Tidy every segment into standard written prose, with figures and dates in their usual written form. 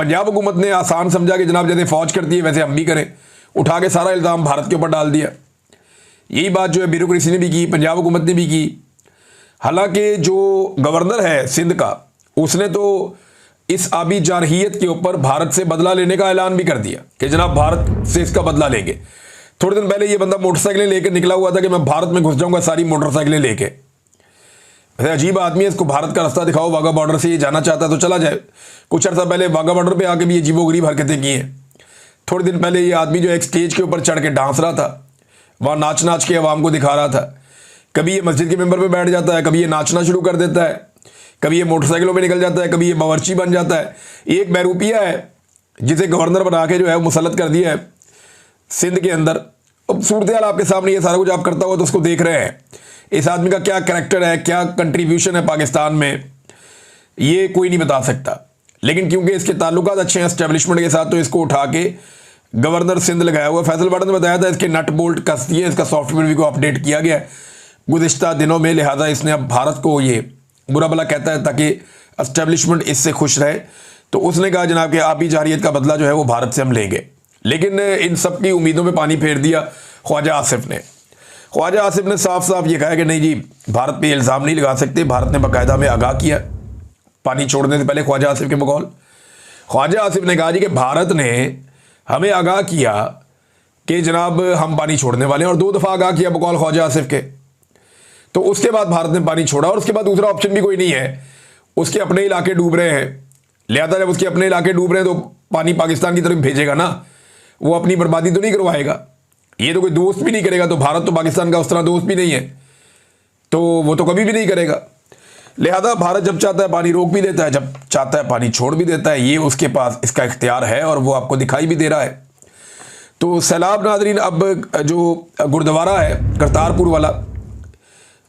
पंजाब हुकूमत ने आसान समझा कि जनाब जैसे फौज करती है वैसे हम भी करें, उठा के सारा इल्ज़ाम भारत के ऊपर डाल दिया। यही बात जो है ब्यूरोक्रेसी ने भी की, पंजाब हुकूमत ने भी की। हालांकि जो गवर्नर है सिंध का, उसने तो इस आबी जारहियत के ऊपर भारत से बदला लेने का ऐलान भी कर दिया कि जनाब भारत से इसका बदला लेंगे। थोड़े दिन पहले ये बंदा मोटरसाइकिलें लेकर निकला हुआ था कि मैं भारत में घुस जाऊंगा सारी मोटरसाइकिलें लेके। वैसे अजीब आदमी है, इसको भारत का रास्ता दिखाओ, वाघा बॉर्डर से ये जाना चाहता है तो चला जाए। कुछ अर्सा पहले वाघा बॉर्डर पे आके भी ये अजीबोगरीब हरकतें की हैं। थोड़े दिन पहले ये आदमी जो एक स्टेज के ऊपर चढ़ के डांस रहा था, वहाँ नाच नाच के अवाम को दिखा रहा था। कभी ये मस्जिद के मेंबर पे बैठ जाता है, कभी ये नाचना शुरू कर देता है, कभी ये मोटरसाइकिलों पे निकल जाता है, कभी ये बावर्ची बन जाता है। एक बहरूपिया है जिसे गवर्नर बना के जो है मुसल्लत कर दिया है सिंध के अंदर। अब सूरत हाल आपके सामने, ये सारा कुछ आप करता हुआ तो उसको देख रहे हैं। इस आदमी का क्या कैरेक्टर है, क्या कंट्रीब्यूशन है पाकिस्तान में, ये कोई नहीं बता सकता। लेकिन क्योंकि इसके ताल्लुकात अच्छे हैं एस्टेब्लिशमेंट के साथ, तो इसको उठा के गवर्नर सिंध लगाया हुआ। फैसल बाडा ने बताया था इसके नट बोल्ट कस दिए, इसका सॉफ्टवेयर भी को अपडेट किया गया है गुज़िश्ता दिनों में। लिहाजा इसने अब भारत को ये बुरा भला कहता है ताकि एस्टेब्लिशमेंट इससे खुश रहे। तो उसने कहा जनाब कि आबी जारहियत का बदला जो है वो भारत से हम लेंगे। लेकिन इन सब की उम्मीदों में पानी फेर दिया ख्वाजा आसिफ ने। ख्वाजा आसिफ ने साफ साफ ये कहा कि नहीं जी, भारत पे इल्ज़ाम नहीं लगा सकते। भारत ने बाकायदा हमें आगाह किया पानी छोड़ने से पहले। ख्वाजा आसिफ के बकौल ख्वाजा आसिफ ने कहा जी कि भारत ने हमें आगाह किया कि जनाब हम पानी छोड़ने वाले हैं, और 2 दफ़ा आगाह किया बकौल ख्वाजा आसिफ के। तो उसके बाद भारत ने पानी छोड़ा, और उसके बाद दूसरा ऑप्शन भी कोई नहीं है। उसके अपने इलाके डूब रहे हैं, लिहाजा जब उसके अपने इलाके डूब रहे हैं तो पानी पाकिस्तान की तरफ भेजेगा ना, वो अपनी बर्बादी तो नहीं करवाएगा। ये तो कोई दोस्त भी नहीं करेगा, तो भारत तो पाकिस्तान का उस तरह दोस्त भी नहीं है, तो वो तो कभी भी नहीं करेगा। लिहाजा भारत जब चाहता है पानी रोक भी देता है, जब चाहता है पानी छोड़ भी देता है। ये उसके पास इसका इख्तियार है और वो आपको दिखाई भी दे रहा है। तो सैलाब नाजरीन, अब जो गुरुद्वारा है करतारपुर वाला,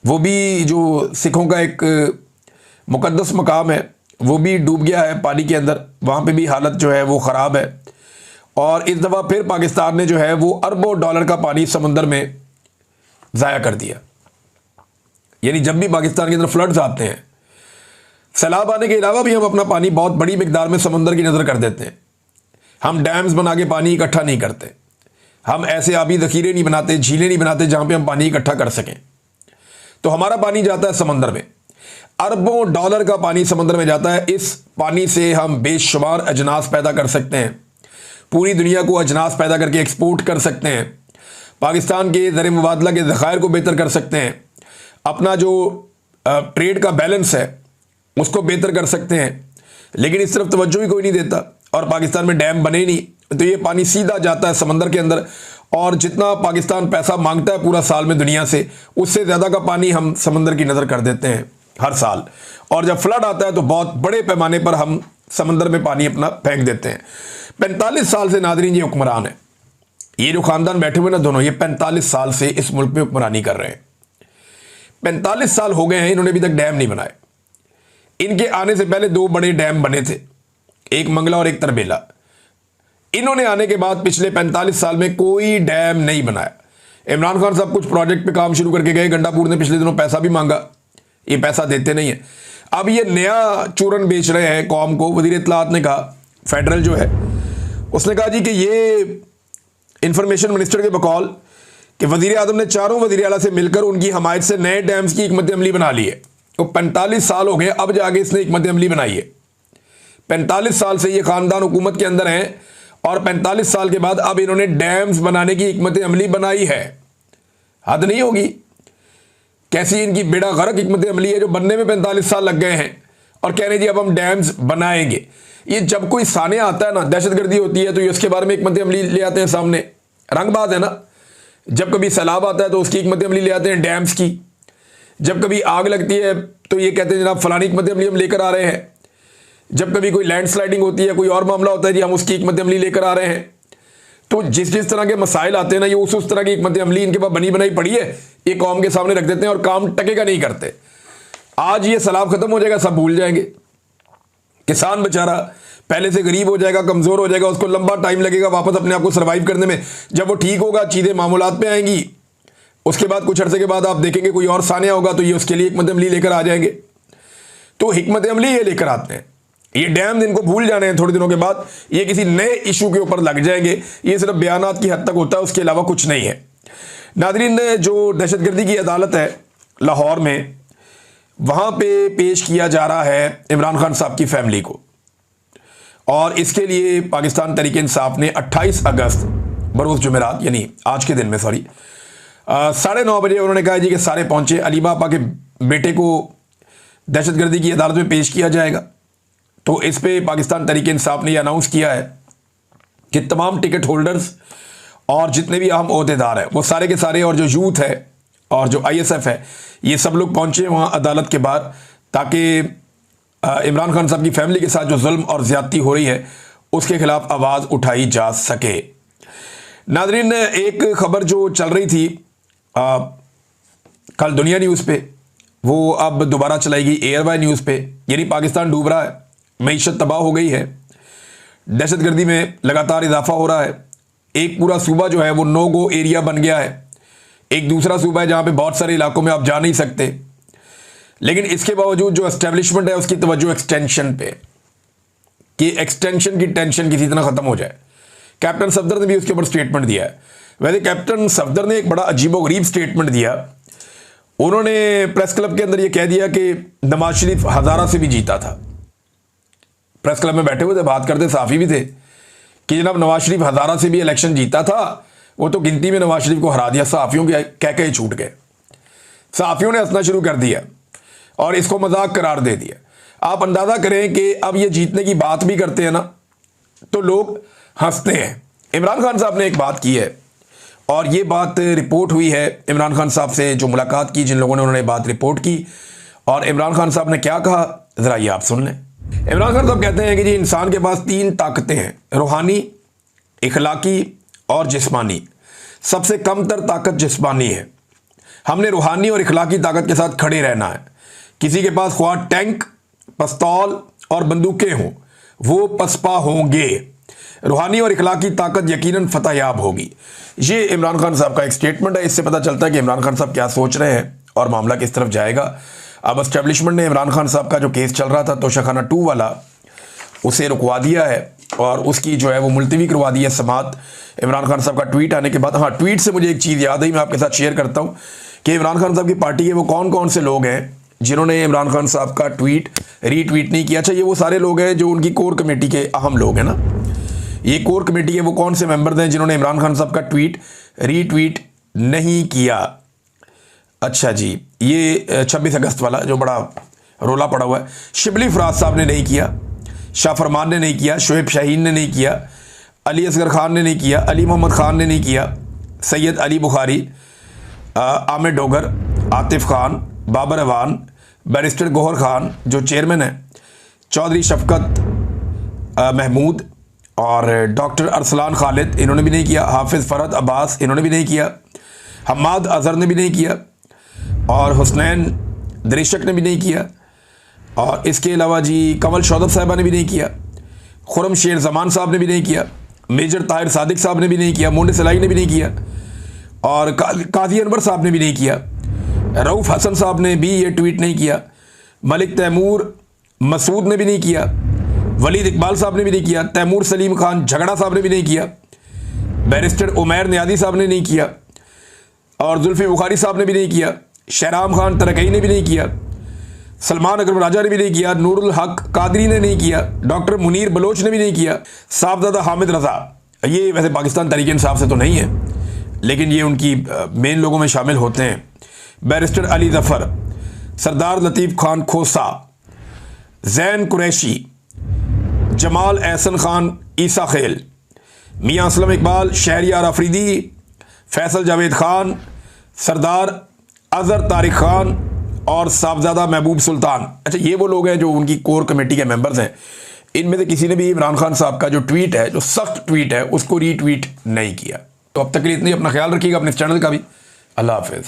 वो भी जो सिखों का एक मुकद्दस मकाम है, वो भी डूब गया है पानी के अंदर। वहाँ पे भी हालत जो है वो ख़राब है। और इस दफ़ा फिर पाकिस्तान ने जो है वो अरबों डॉलर का पानी समंदर में ज़ाया कर दिया। यानी जब भी पाकिस्तान के अंदर फ्लड्स आते हैं, सैलाब आने के अलावा भी हम अपना पानी बहुत बड़ी मिकदार में समंदर की नज़र कर देते हैं। हम डैम्स बना के पानी इकट्ठा नहीं करते, हम ऐसे आबी ज़ख़ीरे नहीं बनाते, झीलें नहीं बनाते जहाँ पे हम पानी इकट्ठा कर सकें। तो हमारा पानी जाता है समंदर में, अरबों डॉलर का पानी समंदर में जाता है। इस पानी से हम बेशुमार अजनास पैदा कर सकते हैं, पूरी दुनिया को अजनास पैदा करके एक्सपोर्ट कर सकते हैं, पाकिस्तान के ज़र मुबादला के ज़खायर को बेहतर कर सकते हैं, अपना जो ट्रेड का बैलेंस है उसको बेहतर कर सकते हैं। लेकिन इस तरफ तवज्जो ही कोई नहीं देता, और पाकिस्तान में डैम बने ही नहीं, तो ये पानी सीधा जाता है समंदर के अंदर। और जितना पाकिस्तान पैसा मांगता है पूरा साल में दुनिया से, उससे ज़्यादा का पानी हम समंदर की नज़र कर देते हैं हर साल। और जब फ्लड आता है तो बहुत बड़े पैमाने पर हम समंदर में पानी अपना फेंक देते हैं। 45 साल से नाज़रीन ये हुक्मरान है, ये जो ख़ानदान बैठे हुए ना दोनों, ये 45 साल से इस मुल्क में हुक्मरानी कर रहे हैं। 45 साल हो गए हैं, इन्होंने अभी तक डैम नहीं बनाए। इनके आने से पहले 2 बड़े डैम बने थे, एक मंगला और एक तरबेला। इन्होंने आने के बाद पिछले 45 साल में कोई डैम नहीं बनाया। इमरान खान साहब कुछ प्रोजेक्ट पे काम शुरू करके गए, गंडापुर ने पिछले दिनों पैसा भी मांगा, ये पैसा देते नहीं है। अब ये नया चूरन बेच रहे हैं कौम को। वज़ीर इत्तलात ने कहा, फेडरल जो है, उसने कहा जी कि ये इंफॉर्मेशन मिनिस्टर के बकौल कि वज़ीर आज़म ने 4 वज़ीर आला से मिलकर उनकी हमायत से नए डैम्स की हिकमत अमली बना ली है। तो 45 साल हो गए, अब जाके इसने हिकमत अमली बनाई है। 45 साल से ये ख़ानदान हुकूमत के अंदर हैं, और 45 साल के बाद अब इन्होंने डैम्स बनाने की हिकमत अमली बनाई है। हद नहीं होगी? कैसी इनकी बेड़ा गर्क हिकमत अमली है जो बनने में 45 साल लग गए हैं, और कह रहे जी अब हम डैम्स बनाएंगे। ये जब कोई सानिया आता है ना, दहशतगर्दी होती है, तो ये उसके बारे में हिकमत अमली ले आते हैं सामने। रंगबाज है ना। जब कभी सैलाब आता है तो उसकी हिकमत अमली ले आते हैं डैम्स की। जब कभी आग लगती है तो ये कहते हैं जनाब फलानी हिकमत अमली हम लेकर आ रहे हैं। जब कभी कोई लैंडस्लाइडिंग होती है, कोई और मामला होता है जी, हम उसकी हिकमत अमली लेकर आ रहे हैं। तो जिस तरह के मसाइल आते हैं ना, ये उस तरह की हिकमत अमली इनके पास बनी बनाई पड़ी है, ये कौम के सामने रख देते हैं और काम टकेगा नहीं करते। आज ये सैलाब खत्म हो जाएगा, सब भूल जाएंगे। किसान बेचारा पहले से गरीब हो जाएगा, कमज़ोर हो जाएगा, उसको लंबा टाइम लगेगा वापस अपने आप को सर्वाइव करने में। जब वो ठीक होगा, चीज़ें मामूलात पे आएंगी, उसके बाद कुछ अरसे के बाद आप देखेंगे कोई और सानिया होगा, तो ये उसके लिए हिकमत अमली लेकर आ जाएंगे। तो हिकमत अमली ये लेकर आते हैं। ये डैम इनको भूल जाने हैं थोड़े दिनों के बाद, ये किसी नए इशू के ऊपर लग जाएंगे। ये सिर्फ बयानात की हद तक होता है, उसके अलावा कुछ नहीं है। नादरीन, जो दहशतगर्दी की अदालत है लाहौर में, वहाँ पे पेश किया जा रहा है इमरान खान साहब की फैमिली को, और इसके लिए पाकिस्तान तहरीक इंसाफ ने 28 अगस्त बरोज़ जुमेरात, यानी आज के दिन में 9:30 बजे उन्होंने कहा जी कि सारे पहुँचे, अली बापा के बेटे को दहशतगर्दी की अदालत में पेश किया जाएगा। तो इस पे पाकिस्तान तहरीक इंसाफ ने यह अनाउंस किया है कि तमाम टिकट होल्डर्स और जितने भी अहम ओहदेदार हैं वो सारे के सारे, और जो यूथ है और जो ISF है, ये सब लोग पहुंचे वहाँ अदालत के बाहर, ताकि इमरान खान साहब की फैमिली के साथ जो जुल्म और ज़्यादती हो रही है उसके खिलाफ आवाज़ उठाई जा सके। नादरीन, एक खबर जो चल रही थी कल दुनिया न्यूज़ पे, वो अब दोबारा चलाएगी एयरवाई न्यूज़ पे। यानी पाकिस्तान डूब रहा है, मईशत तबाह हो गई है, दहशतगर्दी में लगातार इजाफा हो रहा है। एक पूरा सूबा जो है वो नो गो एरिया बन गया है, एक दूसरा सूबा है जहाँ पे बहुत सारे इलाकों में आप जा नहीं सकते। लेकिन इसके बावजूद जो एस्टेब्लिशमेंट है उसकी तवज्जो एक्सटेंशन पे, कि एक्सटेंशन की टेंशन किसी तरह ख़त्म हो जाए। कैप्टन सफदर ने भी उसके ऊपर स्टेटमेंट दिया है। वैसे कैप्टन सफदर ने एक बड़ा अजीबोगरीब स्टेटमेंट दिया। उन्होंने प्रेस क्लब के अंदर ये कह दिया कि नवाज शरीफ हज़ारा से भी जीता था। प्रेस क्लब में बैठे हुए थे, बात करते साफ़ी भी थे कि जनाब नवाज शरीफ हज़ारा से भी इलेक्शन जीता था, वो तो गिनती में नवाज शरीफ को हरा दिया। सहाफ़ियों के कह के छूट गए, सहाफ़ियों ने हंसना शुरू कर दिया और इसको मजाक करार दे दिया। आप अंदाज़ा करें कि अब ये जीतने की बात भी करते हैं ना तो लोग हंसते हैं। इमरान खान साहब ने एक बात की है, और ये बात रिपोर्ट हुई है इमरान खान साहब से जो मुलाकात की, जिन लोगों ने उन्होंने बात रिपोर्ट की, और इमरान खान साहब ने क्या कहा ज़रा ये आप सुन लें। इमरान खान साहब कहते हैं कि जी इंसान के पास 3 ताकतें हैं, रूहानी, इखलाकी और जिस्मानी। सबसे कम तर ताकत जिस्मानी है। हमने रूहानी और इखलाकी ताकत के साथ खड़े रहना है। किसी के पास ख्वाह टैंक, पिस्तौल और बंदूकें हों, वो पसपा होंगे। रूहानी और इखलाकी ताकत यकीनन फतहयाब होगी। ये इमरान खान साहब का एक स्टेटमेंट है। इससे पता चलता है कि इमरान खान साहब क्या सोच रहे हैं और मामला किस तरफ जाएगा। अब एस्टेब्लिशमेंट ने इमरान खान साहब का जो केस चल रहा था तोशाखाना 2 वाला, उसे रुकवा दिया है और उसकी जो है वो मुलतवी करवा दी है समात। इमरान खान साहब का ट्वीट आने के बाद, हाँ, ट्वीट से मुझे एक चीज़ याद आई, मैं आपके साथ शेयर करता हूँ कि इमरान खान साहब की पार्टी के वो कौन कौन से लोग हैं जिन्होंने इमरान खान साहब का ट्वीट रीट्वीट नहीं किया। अच्छा, ये वो सारे लोग हैं जो उनकी कोर कमेटी के अहम लोग हैं ना। ये कोर कमेटी के वो कौन से मेंबर हैं जिन्होंने इमरान खान साहब का ट्वीट रीट्वीट नहीं किया। अच्छा जी, ये 26 अगस्त वाला जो बड़ा रोला पड़ा हुआ है, शिबली फराज साहब ने नहीं किया, शाह फरमान ने नहीं किया, शोएब शाहीन ने नहीं किया, अली असगर खान ने नहीं किया, अली मोहम्मद खान ने नहीं किया, सैयद अली बुखारी, आमिर डोगर, आतिफ खान, बाबर अवान, बैरिस्टर गौहर खान जो चेयरमैन है, चौधरी शफकत महमूद और डॉक्टर अरसलान खालिद, इन्होंने भी नहीं किया, हाफिज़ फ़रहद अब्बास, इन्होंने भी नहीं किया, हम्माद अज़हर ने भी नहीं किया, और हुसनैन दरिशक ने भी नहीं किया, और इसके अलावा जी कमल शौदत साहिबा ने भी नहीं किया, खुरम शेर जमान साहब ने भी नहीं किया, मेजर ताहिर सादिक साहब ने भी नहीं किया, मोंडे सलाई ने भी नहीं किया, और काजी अनवर साहब ने भी नहीं किया, रऊफ़ हसन साहब ने भी ये ट्वीट नहीं किया, मलिक तैमूर मसूद ने भी नहीं किया, वलीद इकबाल साहब ने भी नहीं किया, तैमूर सलीम खान झगड़ा साहब ने भी नहीं किया, बैरिस्टर उमैर नियादी साहब ने नहीं किया, और जुल्फ़ी बुखारी साहब ने भी नहीं किया, शहराम खान तरकई ने भी नहीं किया, सलमान अकरम राजा ने भी नहीं किया, नूरुल हक कादरी ने नहीं किया, डॉक्टर मुनीर बलोच ने भी नहीं किया, साहबजादा हामिद रज़ा, ये वैसे पाकिस्तान तहरीक इंसाफ से तो नहीं है लेकिन ये उनकी मेन लोगों में शामिल होते हैं, बैरिस्टर अली ज़फ़र, सरदार लतीफ़ खान खोसा, जैन कुरैशी, जमाल एहसन खान ईसा खेल, मियाँ असलम इकबाल, शहरियार अफरीदी, फैसल जावेद खान, सरदार अज़हर तारिक खान और साहबजादा महबूब सुल्तान। अच्छा, ये वो लोग हैं जो उनकी कोर कमेटी के मेंबर्स हैं। इनमें से किसी ने भी इमरान खान साहब का जो ट्वीट है, जो सख्त ट्वीट है, उसको रीट्वीट नहीं किया। तो अब तक के लिए इतनी, अपना ख्याल रखिएगा, अपने चैनल का भी। अल्लाह हाफ़िज़।